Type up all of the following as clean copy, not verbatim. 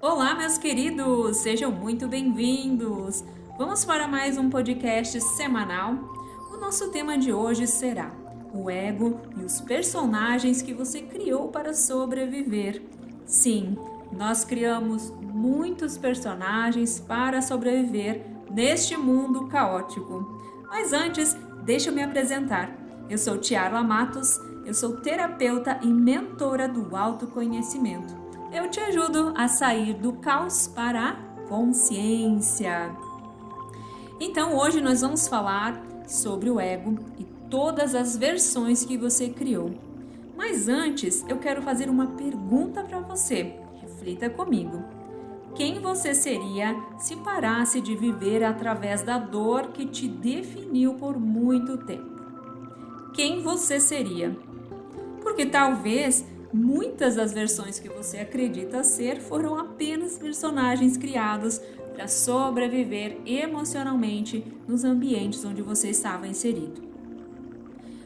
Olá, meus queridos! Sejam muito bem-vindos! Vamos para mais um podcast semanal. O nosso tema de hoje será o ego e os personagens que você criou para sobreviver. Sim, nós criamos muitos personagens para sobreviver neste mundo caótico. Mas antes, deixa eu me apresentar. Eu sou Tiara Matos, eu sou terapeuta e mentora do autoconhecimento. Eu te ajudo a sair do caos para a consciência. Então, hoje nós vamos falar sobre o ego e todas as versões que você criou. Mas antes, eu quero fazer uma pergunta para você. Reflita comigo. Quem você seria se parasse de viver através da dor que te definiu por muito tempo? Quem você seria? Porque talvez muitas das versões que você acredita ser foram apenas personagens criados para sobreviver emocionalmente nos ambientes onde você estava inserido.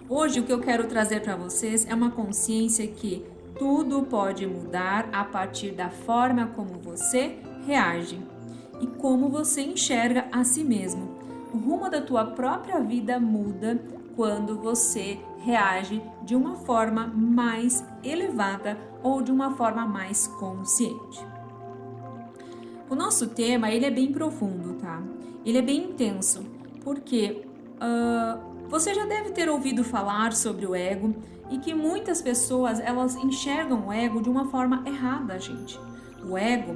Hoje o que eu quero trazer para vocês é uma consciência que tudo pode mudar a partir da forma como você reage e como você enxerga a si mesmo. O rumo da tua própria vida muda quando você reage de uma forma mais elevada ou de uma forma mais consciente. O nosso tema, ele é bem profundo, tá? Ele é bem intenso, porque você já deve ter ouvido falar sobre o ego e que muitas pessoas, elas enxergam o ego de uma forma errada, gente. O ego,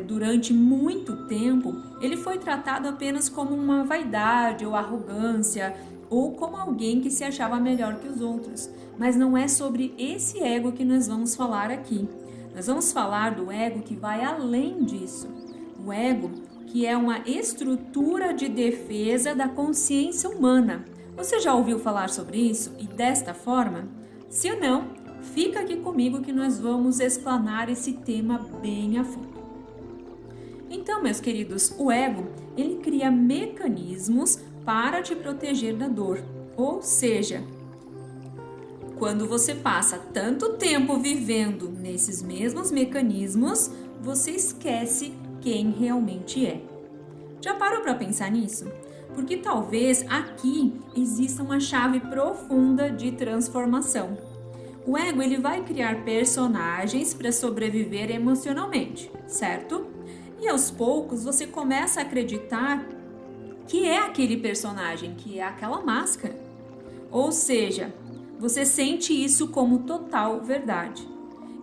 durante muito tempo, ele foi tratado apenas como uma vaidade ou arrogância, ou como alguém que se achava melhor que os outros. Mas não é sobre esse ego que nós vamos falar aqui. Nós vamos falar do ego que vai além disso. O ego que é uma estrutura de defesa da consciência humana. Você já ouviu falar sobre isso e desta forma? Se não, fica aqui comigo que nós vamos explanar esse tema bem a fundo. Então, meus queridos, o ego, ele cria mecanismos para te proteger da dor. Ou seja, quando você passa tanto tempo vivendo nesses mesmos mecanismos, você esquece quem realmente é. Já parou para pensar nisso? Porque talvez aqui exista uma chave profunda de transformação. O ego, ele vai criar personagens para sobreviver emocionalmente, certo? E aos poucos você começa a acreditar que é aquele personagem, que é aquela máscara. Ou seja, você sente isso como total verdade.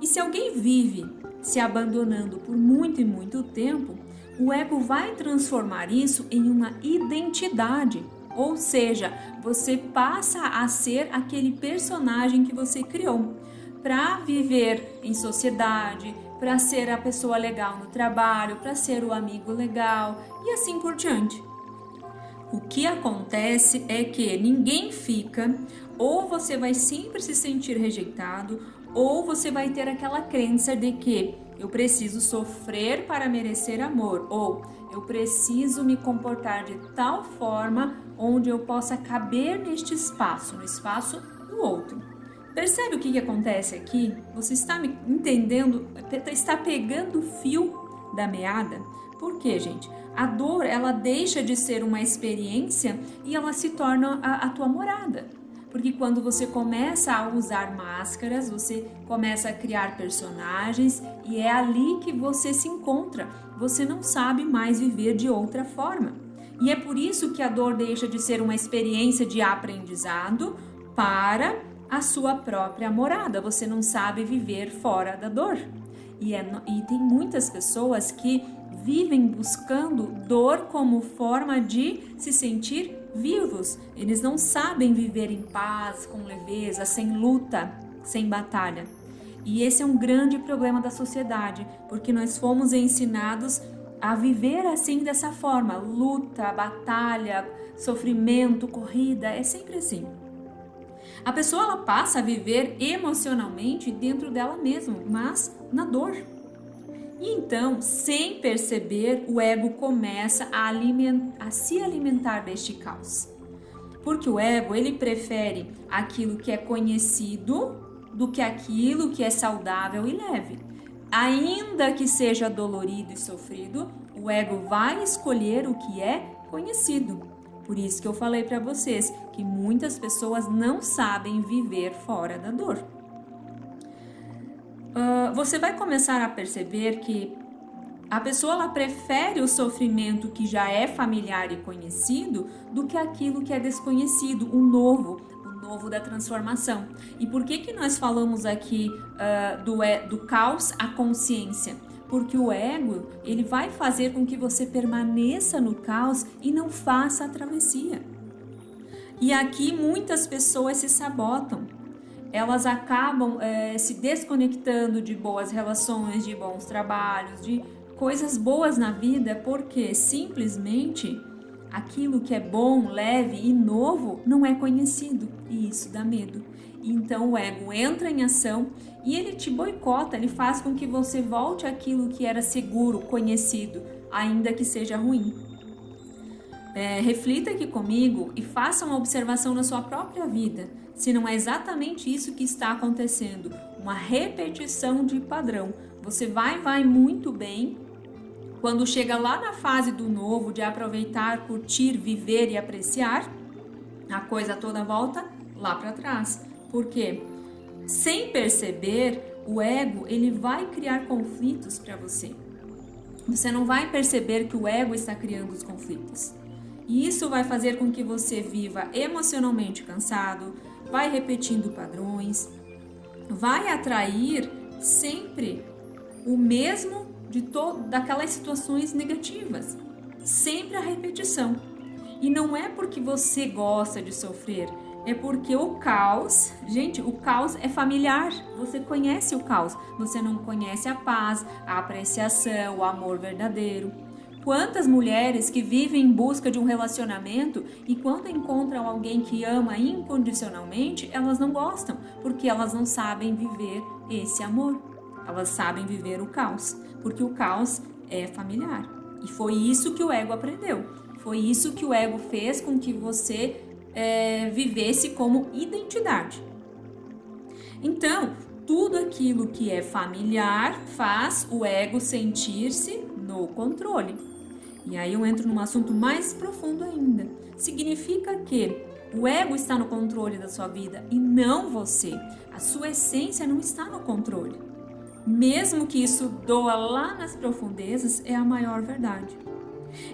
E se alguém vive se abandonando por muito e muito tempo, o ego vai transformar isso em uma identidade. Ou seja, você passa a ser aquele personagem que você criou para viver em sociedade, para ser a pessoa legal no trabalho, para ser o amigo legal e assim por diante. O que acontece é que ninguém fica, ou você vai sempre se sentir rejeitado, ou você vai ter aquela crença de que eu preciso sofrer para merecer amor, ou eu preciso me comportar de tal forma onde eu possa caber neste espaço, no espaço do outro. Percebe o que acontece aqui? Você está me entendendo? Está pegando o fio da meada? Por quê, gente? A dor, ela deixa de ser uma experiência e ela se torna a tua morada. Porque quando você começa a usar máscaras, você começa a criar personagens e é ali que você se encontra. Você não sabe mais viver de outra forma. E é por isso que a dor deixa de ser uma experiência de aprendizado para a sua própria morada. Você não sabe viver fora da dor. E tem muitas pessoas que vivem buscando dor como forma de se sentir vivos. Eles não sabem viver em paz, com leveza, sem luta, sem batalha. E esse é um grande problema da sociedade, porque nós fomos ensinados a viver assim, dessa forma. Luta, batalha, sofrimento, corrida, é sempre assim. A pessoa, ela passa a viver emocionalmente dentro dela mesma, mas na dor. E então, sem perceber, o ego começa a se alimentar deste caos. Porque o ego, ele prefere aquilo que é conhecido do que aquilo que é saudável e leve. ainda que seja dolorido e sofrido, o ego vai escolher o que é conhecido. Por isso que eu falei para vocês que muitas pessoas não sabem viver fora da dor. Você vai começar a perceber que a pessoa ela prefere o sofrimento que já é familiar e conhecido do que aquilo que é desconhecido, o novo da transformação. E por que nós falamos aqui do caos à consciência? Porque o ego, ele vai fazer com que você permaneça no caos e não faça a travessia. E aqui muitas pessoas se sabotam. Elas acabam se desconectando de boas relações, de bons trabalhos, de coisas boas na vida, porque simplesmente aquilo que é bom, leve e novo não é conhecido, e isso dá medo. Então o ego entra em ação e ele te boicota, ele faz com que você volte àquilo que era seguro, conhecido, ainda que seja ruim. Reflita aqui comigo e faça uma observação na sua própria vida, se não é exatamente isso que está acontecendo, uma repetição de padrão. Você vai muito bem. Quando chega lá na fase do novo, de aproveitar, curtir, viver e apreciar, a coisa toda volta lá para trás. Por quê? Sem perceber, o ego ele vai criar conflitos para você. Você não vai perceber que o ego está criando os conflitos. E isso vai fazer com que você viva emocionalmente cansado, vai repetindo padrões, vai atrair sempre o mesmo daquelas situações negativas, sempre a repetição. E não é porque você gosta de sofrer, é porque o caos, gente, o caos é familiar, você conhece o caos, você não conhece a paz, a apreciação, o amor verdadeiro. Quantas mulheres que vivem em busca de um relacionamento e quando encontram alguém que ama incondicionalmente, elas não gostam, porque elas não sabem viver esse amor, elas sabem viver o caos. Porque o caos é familiar. E foi isso que o ego aprendeu. Foi isso que o ego fez com que você vivesse como identidade. Então, tudo aquilo que é familiar faz o ego sentir-se no controle. E aí eu entro num assunto mais profundo ainda. Significa que o ego está no controle da sua vida e não você. A sua essência não está no controle. Mesmo que isso doa lá nas profundezas, é a maior verdade.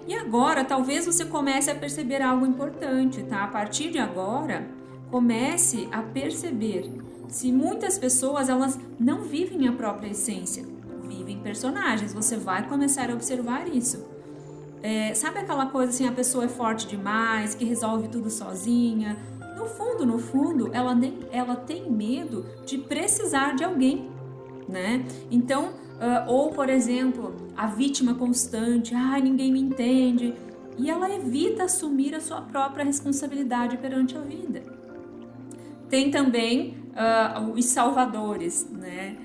E agora, talvez você comece a perceber algo importante, tá? A partir de agora, comece a perceber se muitas pessoas, elas não vivem a própria essência, vivem personagens. Você vai começar a observar isso. Sabe aquela coisa assim, a pessoa é forte demais, que resolve tudo sozinha? No fundo, ela tem medo de precisar de alguém. Né? Então, ou por exemplo, a vítima constante, ninguém me entende, e ela evita assumir a sua própria responsabilidade perante a vida. Tem também os salvadores, né?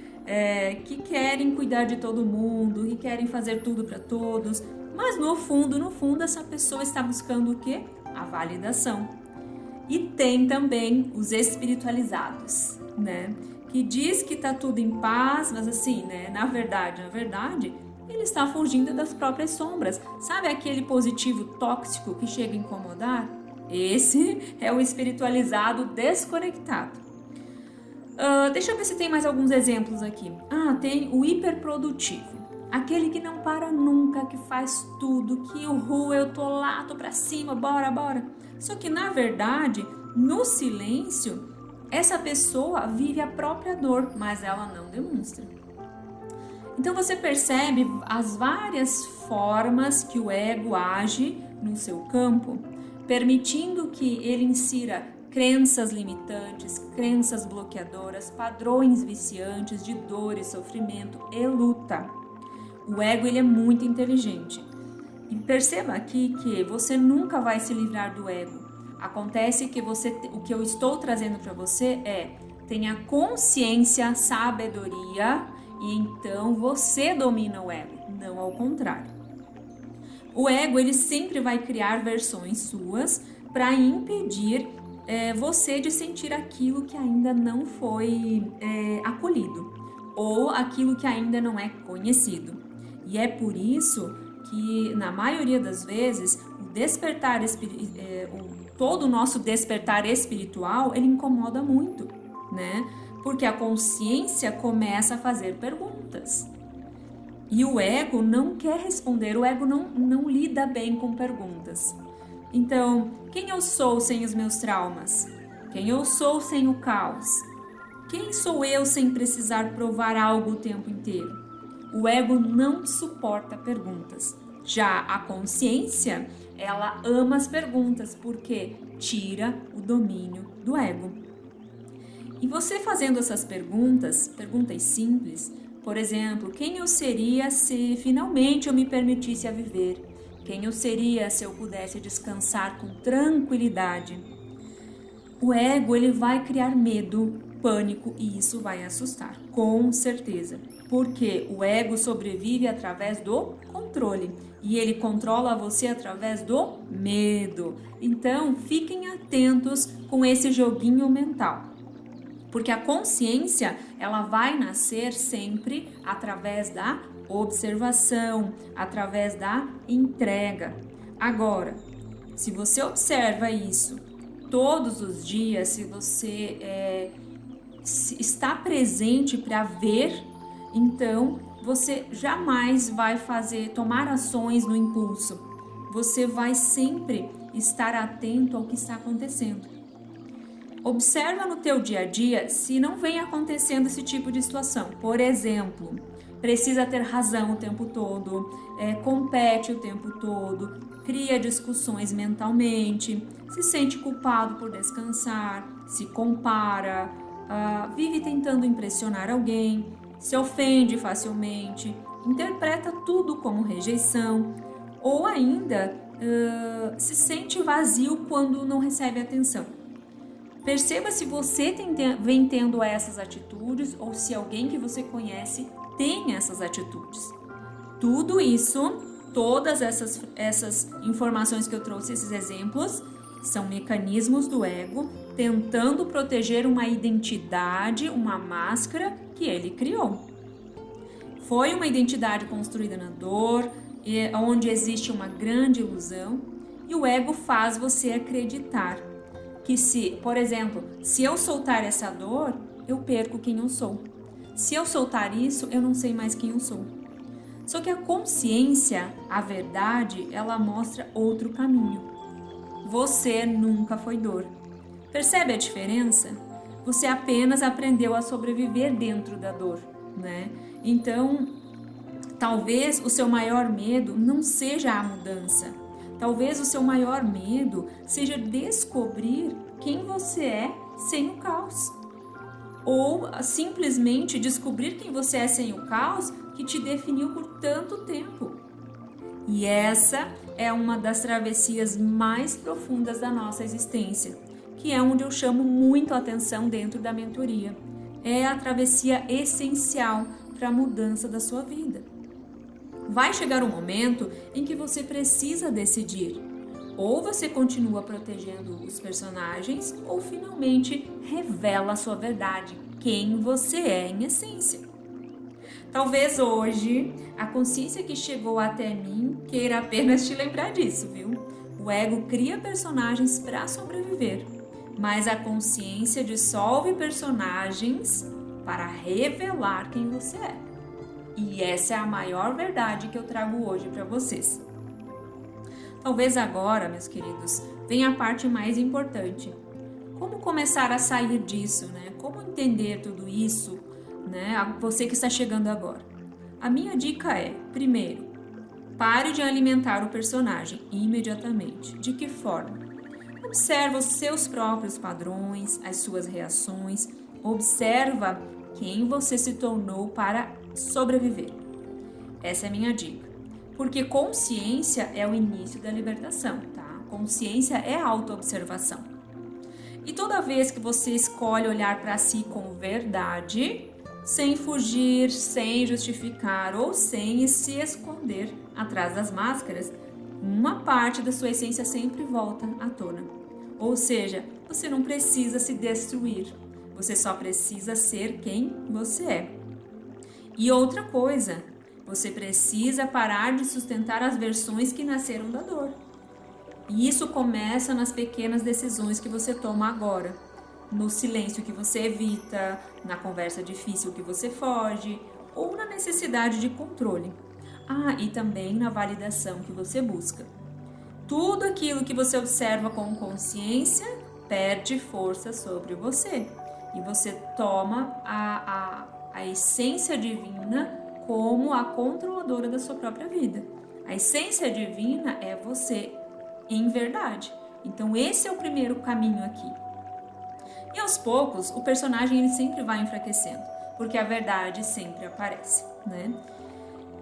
Que querem cuidar de todo mundo, que querem fazer tudo para todos, mas no fundo, essa pessoa está buscando o quê? A validação. E tem também os espiritualizados, né? Que diz que tá tudo em paz, mas assim, né? Na verdade, ele está fugindo das próprias sombras. Sabe aquele positivo tóxico que chega a incomodar? Esse é o espiritualizado desconectado. Deixa eu ver se tem mais alguns exemplos aqui. Tem o hiperprodutivo. Aquele que não para nunca, que faz tudo, que eu tô lá, tô pra cima, bora. Só que na verdade, no silêncio, essa pessoa vive a própria dor, mas ela não demonstra. Então você percebe as várias formas que o ego age no seu campo, permitindo que ele insira crenças limitantes, crenças bloqueadoras, padrões viciantes de dor e sofrimento e luta. O ego ele é muito inteligente. E perceba aqui que você nunca vai se livrar do ego. Acontece que o que eu estou trazendo para você tenha consciência, sabedoria, e então você domina o ego, não ao contrário. O ego ele sempre vai criar versões suas para impedir você de sentir aquilo que ainda não foi acolhido. ou aquilo que ainda não é conhecido. E é por isso que, na maioria das vezes, todo o nosso despertar espiritual, ele incomoda muito, né? Porque a consciência começa a fazer perguntas. E o ego não quer responder, o ego não lida bem com perguntas. Então, quem eu sou sem os meus traumas? Quem eu sou sem o caos? Quem sou eu sem precisar provar algo o tempo inteiro? O ego não suporta perguntas. Já a consciência, ela ama as perguntas, porque tira o domínio do ego. E você fazendo essas perguntas simples, por exemplo, quem eu seria se finalmente eu me permitisse a viver? Quem eu seria se eu pudesse descansar com tranquilidade? O ego, ele vai criar medo, pânico, e isso vai assustar, com certeza. Porque o ego sobrevive através do controle e ele controla você através do medo. Então, fiquem atentos com esse joguinho mental. Porque a consciência, ela vai nascer sempre através da observação, através da entrega. Agora, se você observa isso todos os dias, se você está presente para ver, então você jamais vai tomar ações no impulso. Você vai sempre estar atento ao que está acontecendo. Observa no teu dia a dia se não vem acontecendo esse tipo de situação. Por exemplo, precisa ter razão o tempo todo, compete o tempo todo, cria discussões mentalmente, se sente culpado por descansar, se compara, vive tentando impressionar alguém, se ofende facilmente, interpreta tudo como rejeição, ou ainda se sente vazio quando não recebe atenção. Perceba se você vem tendo essas atitudes ou se alguém que você conhece tem essas atitudes. Tudo isso, todas essas informações que eu trouxe, esses exemplos, são mecanismos do ego tentando proteger uma identidade, uma máscara que ele criou. Foi uma identidade construída na dor, onde existe uma grande ilusão, e o ego faz você acreditar que por exemplo, se eu soltar essa dor, eu perco quem eu sou. Se eu soltar isso, eu não sei mais quem eu sou. Só que a consciência, a verdade, ela mostra outro caminho. Você nunca foi dor. Percebe a diferença? Você apenas aprendeu a sobreviver dentro da dor, né? Então, talvez o seu maior medo não seja a mudança. Talvez o seu maior medo seja descobrir quem você é sem o caos. Ou simplesmente descobrir quem você é sem o caos que te definiu por tanto tempo. E essa é uma das travessias mais profundas da nossa existência, que é onde eu chamo muito a atenção dentro da mentoria. É a travessia essencial para a mudança da sua vida. Vai chegar um momento em que você precisa decidir. Ou você continua protegendo os personagens, ou finalmente revela a sua verdade, quem você é em essência. Talvez hoje a consciência que chegou até mim queira apenas te lembrar disso, viu? O ego cria personagens para sobreviver, mas a consciência dissolve personagens para revelar quem você é. E essa é a maior verdade que eu trago hoje para vocês. Talvez agora, meus queridos, venha a parte mais importante. Como começar a sair disso, né? Como entender tudo isso, né? Você que está chegando agora. A minha dica é, primeiro, pare de alimentar o personagem imediatamente. De que forma? Observa os seus próprios padrões, as suas reações. Observa quem você se tornou para sobreviver. Essa é a minha dica. Porque consciência é o início da libertação, tá? Consciência é autoobservação. E toda vez que você escolhe olhar para si com verdade, sem fugir, sem justificar ou sem se esconder atrás das máscaras, uma parte da sua essência sempre volta à tona. Ou seja, você não precisa se destruir, você só precisa ser quem você é. E outra coisa, você precisa parar de sustentar as versões que nasceram da dor. E isso começa nas pequenas decisões que você toma agora, no silêncio que você evita, na conversa difícil que você foge, ou na necessidade de controle. E também na validação que você busca. Tudo aquilo que você observa com consciência perde força sobre você. E você toma a essência divina como a controladora da sua própria vida. A essência divina é você em verdade. Então esse é o primeiro caminho aqui. E aos poucos, o personagem ele sempre vai enfraquecendo, porque a verdade sempre aparece, né?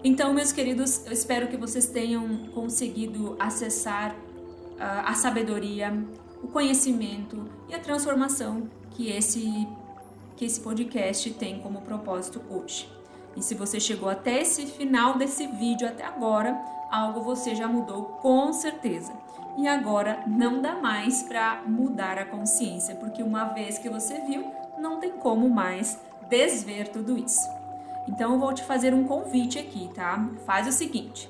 Então, meus queridos, eu espero que vocês tenham conseguido acessar a sabedoria, o conhecimento e a transformação que esse podcast tem como propósito hoje. E se você chegou até esse final desse vídeo, até agora, algo você já mudou com certeza. E agora não dá mais para mudar a consciência, porque uma vez que você viu, não tem como mais desver tudo isso. Então eu vou te fazer um convite aqui, tá? Faz o seguinte,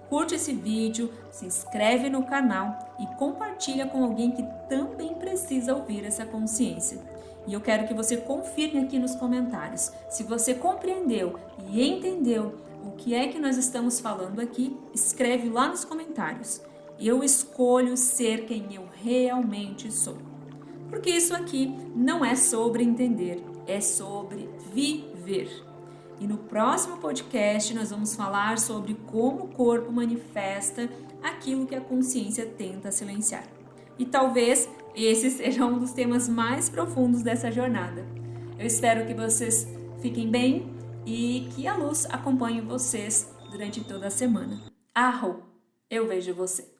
curte esse vídeo, se inscreve no canal e compartilha com alguém que também precisa ouvir essa consciência. E eu quero que você confirme aqui nos comentários se você compreendeu e entendeu o que é que nós estamos falando aqui, escreve lá nos comentários. Eu escolho ser quem eu realmente sou. Porque isso aqui não é sobre entender, é sobre viver. E no próximo podcast nós vamos falar sobre como o corpo manifesta aquilo que a consciência tenta silenciar. E talvez esse seja um dos temas mais profundos dessa jornada. Eu espero que vocês fiquem bem e que a luz acompanhe vocês durante toda a semana. Arro, eu vejo você.